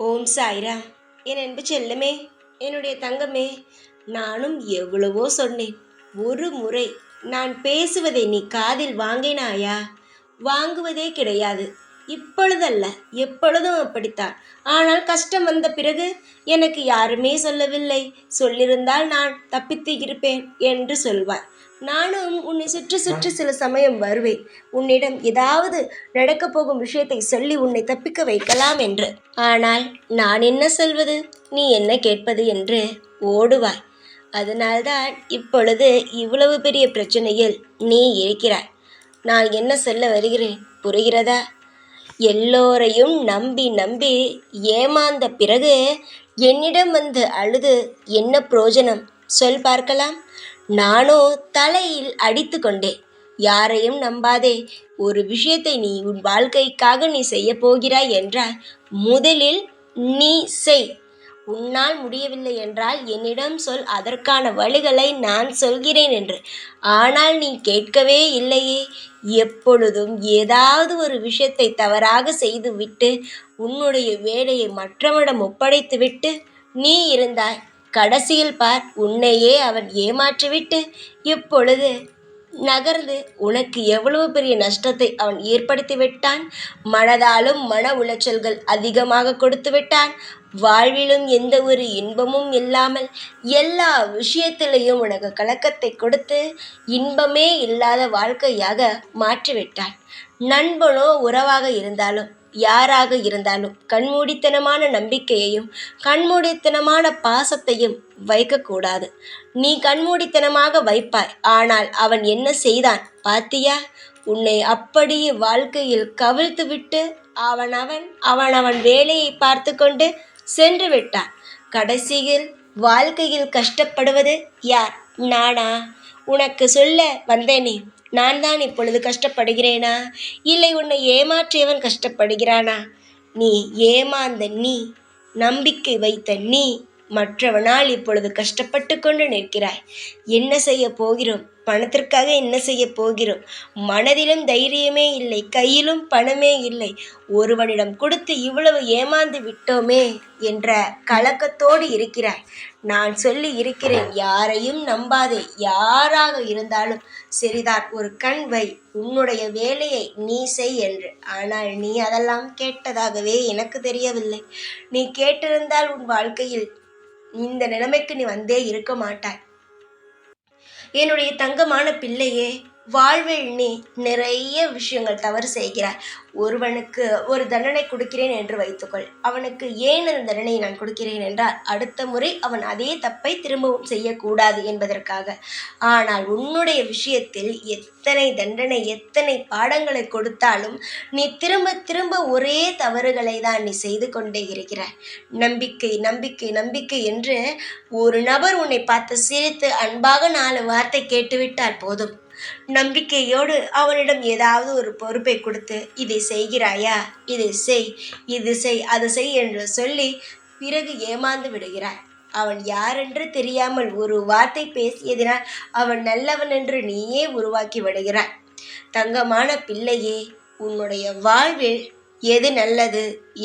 ஓம் சாய்ரா. என் அன்பு செல்லமே, என்னுடைய தங்கமே, நானும் எவ்வளவோ சொன்னேன். ஒரு முறை நான் பேசுவதை நீ காதில் வாங்கினாயா? வாங்குவதே கிடையாது. இப்பொழுதல்ல, எப்பொழுதும் அப்படித்தான். ஆனால் கஷ்டம் வந்த பிறகு எனக்கு யாருமே சொல்லவில்லை, சொல்லியிருந்தால் நான் தப்பித்து இருப்பேன் என்று சொல்வாய். நானும் உன்னை சுற்றி சுற்றி சில சமயம் வருவேன், உன்னிடம் ஏதாவது நடக்கப் போகும் விஷயத்தை சொல்லி உன்னை தப்பிக்க வைக்கலாம் என்று. ஆனால் நான் என்ன சொல்வது, நீ என்ன கேட்பது என்று ஓடுவாய். அதனால்தான் இப்பொழுது இவ்வளவு பெரிய பிரச்சனையில் நீ இருக்கிறாய். நான் என்ன சொல்ல வருகிறேன் புரிகிறதா? எல்லோரையும் நம்பி நம்பி ஏமாந்த பிறகு என்னிடம் வந்து அழுது என்ன பிரயோஜனம் சொல் பார்க்கலாம்? நானோ தலையில் அடித்து கொண்டேன். யாரையும் நம்பாதே. ஒரு விஷயத்தை நீ உன் வாழ்க்கைக்காக நீ செய்ய போகிறாய் என்றால் முதலில் நீ செய். உன்னால் முடியவில்லை என்றால் என்னிடம் சொல், அதற்கான வழிகளை நான் சொல்கிறேன் என்று. ஆனால் நீ கேட்கவே இல்லையே. எப்பொழுதும் ஏதாவது ஒரு விஷயத்தை தவறாக செய்துவிட்டு உன்னுடைய வேலையை மற்றவனிடம் ஒப்படைத்துவிட்டு நீ இருந்தாய். கடைசியில் பார், உன்னையே அவன் ஏமாற்றிவிட்டு இப்பொழுது நகர்ந்து உனக்கு எவ்வளவு பெரிய நஷ்டத்தை அவன் ஏற்படுத்தி விட்டான். மனதாலும் மன உளைச்சல்கள் அதிகமாக கொடுத்து விட்டான். வாழ்விலும் எந்த ஒரு இன்பமும் இல்லாமல் எல்லா விஷயத்திலையும் உனக்கு கலக்கத்தை கொடுத்து இன்பமே இல்லாத வாழ்க்கையாக மாற்றிவிட்டான். நண்பனோ உறவாக இருந்தாலும் யாராக இருந்தாலும் கண்மூடித்தனமான நம்பிக்கையையும் கண்மூடித்தனமான பாசத்தையும் வைக்கக்கூடாது. நீ கண்மூடித்தனமாக வைப்பாய். ஆனால் அவன் என்ன செய்தான் பார்த்தியா? உன்னை அப்படியே வாழ்க்கையில் கவிழ்த்துவிட்டு அவன் வேலையை பார்த்து கொண்டு சென்று விட்டான். கடைசியில் வாழ்க்கையில் கஷ்டப்படுவது யார்? நானா? உனக்கு சொல்ல வந்தேனே, நான் தான் இப்பொழுது கஷ்டப்படுகிறேனா? இல்லை உன்னை ஏமாற்றியவன் கஷ்டப்படுகிறானா? நீ ஏமாந்த நீ, நம்பிக்கை வைத்த நீ மற்றவனால் இப்பொழுது கஷ்டப்பட்டு கொண்டு நிற்கிறாய். என்ன செய்ய போகிறோம்? பணத்திற்காக என்ன செய்ய போகிறோம்? மனதிலும் தைரியமே இல்லை, கையிலும் பணமே இல்லை. ஒருவனிடம் கொடுத்து இவ்வளவு ஏமாந்து விட்டோமே என்ற கலக்கத்தோடு இருக்கிறாய். நான் சொல்லி இருக்கிறேன், யாரையும் நம்பாதே. யாராக இருந்தாலும் சரிதான், ஒரு கண் வை, உன்னுடைய வேலையை நீ செய் என்று. ஆனால் நீ அதெல்லாம் கேட்டதாகவே எனக்கு தெரியவில்லை. நீ கேட்டிருந்தால் உன் வாழ்க்கையில் இந்த நிலைமைக்கு நீ வந்தே இருக்க மாட்டாய். என்னுடைய தங்கமான பிள்ளையே, வாழ்வில் நீ நிறைய விஷயங்கள் தவறு செய்கிறாய். ஒருவனுக்கு ஒரு தண்டனை கொடுக்கிறேன் என்று வைத்துக்கொள். அவனுக்கு ஏன் அந்த தண்டனை நான் கொடுக்கிறேன் என்றால் அடுத்த முறை அவன் அதே தப்பை திரும்பவும் செய்யக்கூடாது என்பதற்காக. ஆனால் உன்னுடைய விஷயத்தில் எத்தனை தண்டனை, எத்தனை பாடங்களை கொடுத்தாலும் நீ திரும்ப திரும்ப ஒரே தவறுகளை தான் நீ செய்து கொண்டே இருக்கிறாய். நம்பிக்கை நம்பிக்கை நம்பிக்கை என்று ஒரு நபர் உன்னை பார்த்து சிரித்து அன்பாக 4 வார்த்தை கேட்டுவிட்டால் போதும். நம்பிக்கையோடு அவனிடம் ஏதாவது ஒரு பொறுப்பை கொடுத்து இதை செய்கிறாயா, இதை செய், இது செய், அது செய் என்று சொல்லி பிறகு ஏமாந்து விடுகிறாய். அவன் யாரென்று தெரியாமல் ஒரு வார்த்தை பேசியதினால் அவன் நல்லவன் என்று நீயே உருவாக்கி விடுகிறாய். தங்கமான பிள்ளையே, உன்னுடைய வாழ்வில் எது நல்லது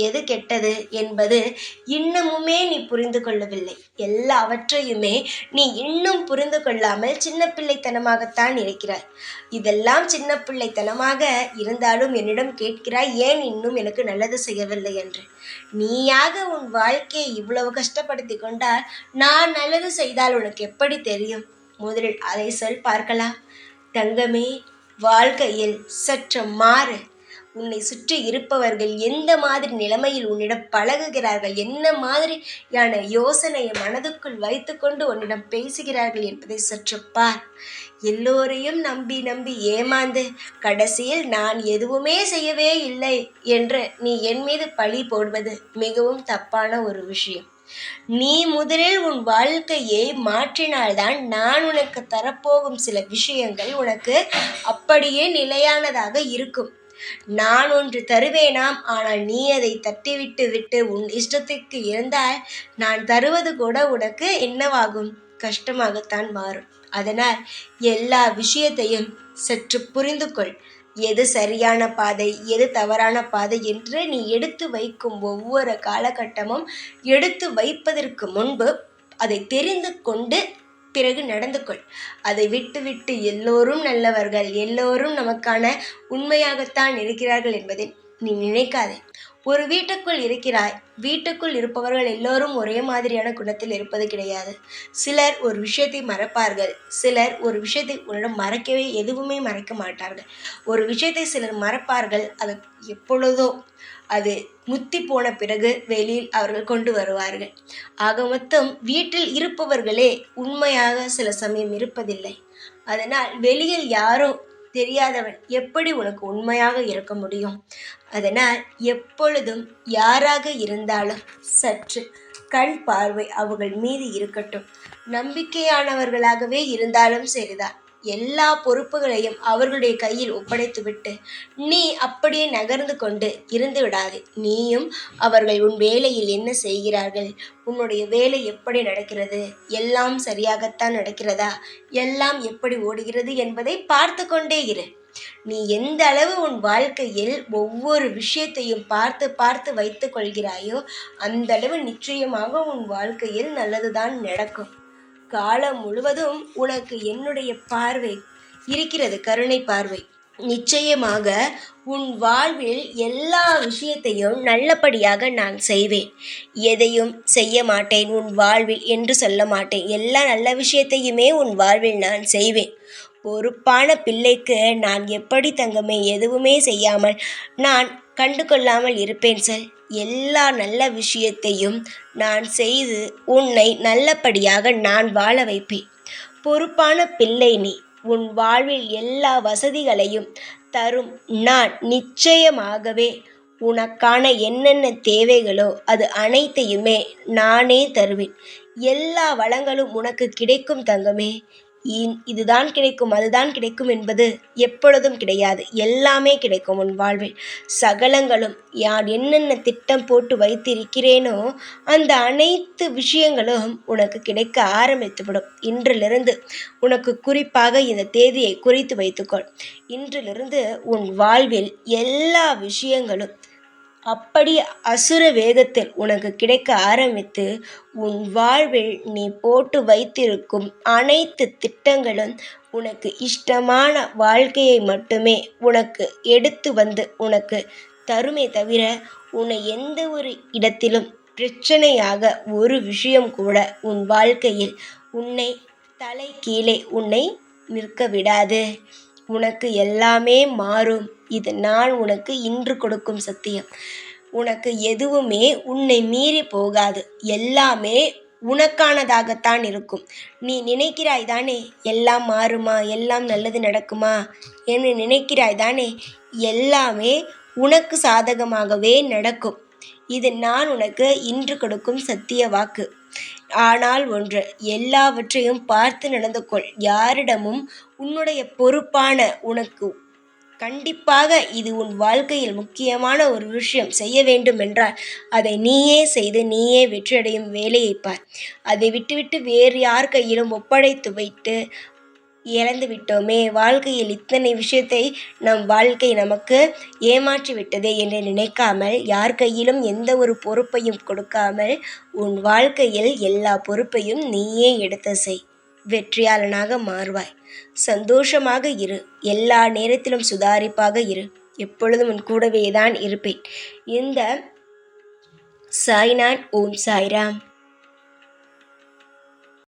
எது கெட்டது என்பது இன்னமுமே நீ புரிந்து கொள்ளவில்லை. எல்லாவற்றையுமே நீ இன்னும் புரிந்து கொள்ளாமல் சின்ன பிள்ளைத்தனமாகத்தான் இருக்கிறாய். இதெல்லாம் சின்ன பிள்ளைத்தனமாக இருந்தாலும் என்னிடம் கேட்கிறாய், ஏன் இன்னும் எனக்கு நல்லது செய்யவில்லை என்று. நீயாக உன் வாழ்க்கையை இவ்வளவு கஷ்டப்படுத்தி கொண்டால் நான் நல்லது செய்தால் உனக்கு எப்படி தெரியும்? முதலில் அதை சொல் பார்க்கலாம். தங்கமே, வாழ்க்கையில் சற்று மாறு. உன்னை சுற்றி இருப்பவர்கள் எந்த மாதிரி நிலைமையில் உன்னிடம் பழகுகிறார்கள், என்ன மாதிரியான யோசனையை மனதுக்குள் வைத்துக்கொண்டு உன்னிடம் பேசுகிறார்கள் என்பதை சற்று பார். எல்லோரையும் நம்பி நம்பி ஏமாந்து கடைசியில் நான் எதுவுமே செய்யவே இல்லை என்று நீ என் மீது பழி போடுவது மிகவும் தப்பான ஒரு விஷயம். நீ முதலில் உன் வாழ்க்கையை மாற்றினால்தான் நான் உனக்கு தரப்போகும் சில விஷயங்கள் உனக்கு அப்படியே நிலையானதாக இருக்கும். நான் ஒன்று தருவேனாம், ஆனால் நீ அதை தட்டிவிட்டு விட்டு உன் இஷ்டத்துக்கு இருந்தால் நான் தருவது கூட உனக்கு என்னவாகும்? கஷ்டமாகத்தான் மாறும். அதனால் எல்லா விஷயத்தையும் சற்று புரிந்து கொள். எது சரியான பாதை, எது தவறான பாதை என்று நீ எடுத்து வைக்கும் ஒவ்வொரு காலகட்டமும் எடுத்து வைப்பதற்கு முன்பு அதை தெரிந்து கொண்டு பிறகு நடந்து கொள். அதை விட்டுவிட்டு எல்லோரும் நல்லவர்கள், எல்லோரும் நமக்கான உண்மையாகத்தான் இருக்கிறார்கள் என்பதை நீ நினைக்காதே. ஒரு வீட்டுக்குள் இருக்கிறாய். வீட்டுக்குள் இருப்பவர்கள் எல்லோரும் ஒரே மாதிரியான குணத்தில் இருப்பது கிடையாது. சிலர் ஒரு விஷயத்தை மறப்பார்கள். சிலர் ஒரு விஷயத்தை உன்னிடம் மறைக்கவே எதுவுமே மறைக்க மாட்டார்கள். ஒரு விஷயத்தை சிலர் மறப்பார்கள். அது எப்பொழுதோ அது முத்தி போன பிறகு வெளியில் அவர்கள் கொண்டு வருவார்கள். ஆக மொத்தம் வீட்டில் இருப்பவர்களே உண்மையாக சில சமயம் இருப்பதில்லை. அதனால் வெளியில் யாரோ தெரியாதவன் எப்படி உனக்கு உண்மையாக இருக்க முடியும்? அதனால் எப்பொழுதும் யாராக இருந்தாலும் சற்று கண் பார்வை அவர்கள் மீது இருக்கட்டும். நம்பிக்கையானவர்களாகவே இருந்தாலும் சரிதான். எல்லா பொறுப்புகளையும் அவர்களுடைய கையில் ஒப்படைத்துவிட்டு நீ அப்படியே நகர்ந்து கொண்டு இருந்து விடாதே. நீயும் அவர்கள் உன் வேலையில் என்ன செய்கிறார்கள், உன்னுடைய வேலை எப்படி நடக்கிறது, எல்லாம் சரியாகத்தான் நடக்கிறதா, எல்லாம் எப்படி ஓடுகிறது என்பதை பார்த்து கொண்டே இரு. நீ எந்த அளவு உன் வாழ்க்கையில் ஒவ்வொரு விஷயத்தையும் பார்த்து பார்த்து வைத்து கொள்கிறாயோ அந்த அளவு நிச்சயமாக உன் வாழ்க்கையில் நல்லதுதான் நடக்கும். காலம் முழுவதும் உனக்கு என்னுடைய பார்வை இருக்கிறது, கருணை பார்வை. நிச்சயமாக உன் வாழ்வில் எல்லா விஷயத்தையும் நல்லபடியாக நான் செய்வேன். எதையும் செய்ய மாட்டேன் உன் வாழ்வில் என்று சொல்ல மாட்டேன். எல்லா நல்ல விஷயத்தையுமே உன் வாழ்வில் நான் செய்வேன். பொறுப்பான பிள்ளைக்கு நான் எப்படி தங்கமே எதுவுமே செய்யாமல் நான் கண்டு கொள்ளாமல் இருப்பேன் சார். எல்லா நல்ல விஷயத்தையும் நான் செய்து உன்னை நல்லபடியாக நான் வாழ வைப்பேன். பொறுப்பான பிள்ளை நீ. உன் வாழ்வில் எல்லா வசதிகளையும் தரும் நான் நிச்சயமாகவே உனக்கான என்னென்ன தேவைகளோ அது அனைத்தையுமே நானே தருவேன். எல்லா வளங்களும் உனக்கு கிடைக்கும் தங்கமே. இதுதான் கிடைக்கும் அதுதான் கிடைக்கும் என்பது எப்பொழுதும் கிடையாது. எல்லாமே கிடைக்கும் உன் வாழ்வில். சகலங்களும் யார் என்னென்ன திட்டம் போட்டு வைத்திருக்கிறேனோ அந்த அனைத்து விஷயங்களும் உனக்கு கிடைக்க ஆரம்பித்துவிடும். இன்றிலிருந்து உனக்கு குறிப்பாக இந்த தேதியை குறித்து வைத்துக்கொள். இன்றிலிருந்து உன் வாழ்வில் எல்லா விஷயங்களும் அப்படி அசுர வேகத்தில் உனக்கு கிடைக்க ஆரம்பித்து உன் வாழ்வில் நீ போட்டு வைத்திருக்கும் அனைத்து திட்டங்களும் உனக்கு இஷ்டமான வாழ்க்கையை மட்டுமே உனக்கு எடுத்து வந்து உனக்கு தருமே தவிர உன்னை எந்த ஒரு இடத்திலும் பிரச்சனையாக ஒரு விஷயம் கூட உன் வாழ்க்கையில் உன்னை தலை கீழே உன்னை நிற்க விடாது. உனக்கு எல்லாமே மாறும். இது நான் உனக்கு இன்று கொடுக்கும் சத்தியம். உனக்கு எதுவுமே உன்னை மீறி போகாது. எல்லாமே உனக்கானதாகத்தான் இருக்கும். நீ நினைக்கிறாய் தானே எல்லாம் மாறுமா, எல்லாம் நல்லது நடக்குமா என்று நினைக்கிறாய் தானே? எல்லாமே உனக்கு சாதகமாகவே நடக்கும். இது நான் உனக்கு இன்று கொடுக்கும் சத்திய வாக்கு. ஆனால் ஒன்று, எல்லாவற்றையும் பார்த்து நடந்து கொள். யாரிடமும் உன்னுடைய பொறுப்பான உனக்கு கண்டிப்பாக இது உன் வாழ்க்கையில் முக்கியமான ஒரு விஷயம் செய்ய வேண்டும் என்றால் அதை நீயே செய்து நீயே வெற்றியடையும் வேலையை பார். அதை விட்டுவிட்டு வேறு யார் கையிலும் ஒப்படைத்து வைத்து இழந்து விட்டோமே, வாழ்க்கையில் இத்தனை விஷயத்தை நம் வாழ்க்கை நமக்கு ஏமாற்றி விட்டதே என்று நினைக்காமல் யார் கையிலும் எந்த ஒரு பொறுப்பையும் கொடுக்காமல் உன் வாழ்க்கையில் எல்லா பொறுப்பையும் நீயே எடுத்து செய். வெற்றியாளனாக மாறுவாய். சந்தோஷமாக இரு. எல்லா நேரத்திலும் சுதாரிப்பாக இரு. எப்பொழுதும் உன் கூடவே தான் இருப்பேன். இந்த சாய்நாத். ஓம் சாய்ராம்.